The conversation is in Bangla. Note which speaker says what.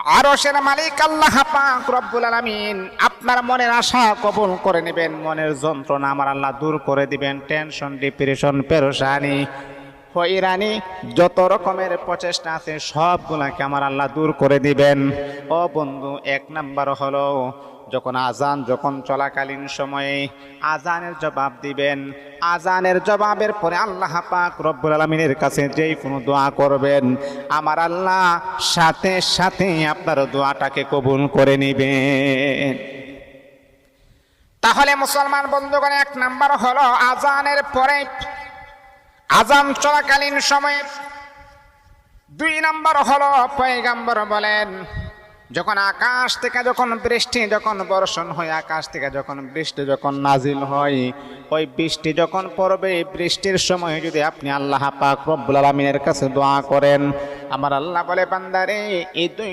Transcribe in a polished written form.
Speaker 1: আরশের মালিক আল্লাহ পাক রব্বুল আলামিন আপনার মনের আশা কবুল করে নেবেন, মনের যন্ত্রণা আমার আল্লাহ দূর করে দিবেন, টেনশন, ডিপ্রেশন, পেরেশানি, হয়রানি, যত রকমের প্রচেষ্টা আছে সবগুলাকে আমার আল্লাহ দূর করে দিবেন। ও বন্ধু, এক নাম্বার হলো যখন আজান যখন চলাকালীন সময়ে আজানের জবাব দিবেন। আজানের জবাবের পরে আল্লাহ পাক রব্বুল আলামিনের কাছে যেই কোনো দোয়া করবেন, আমার আল্লাহ সাথে সাথে আপনার দোয়াটাকে কবুল করে নেবেন। তাহলে মুসলমান বন্ধুগণ, এক নাম্বার হলো আজানের পরে আজান চলাকালীন সময়ে। দুই নাম্বার হলো পয়গম্বর বলেন, যখন আকাশ থেকে যখন বৃষ্টি যখন বর্ষণ হয়, আকাশ থেকে যখন বৃষ্টি যখন নাজিল হয়, ওই বৃষ্টি যখন পড়বে, বৃষ্টির সময় যদি আপনি আল্লাহ পাক রব্বুল আলামিনের কাছে দোয়া করেন, আমার আল্লাহ বলে বান্দারে এই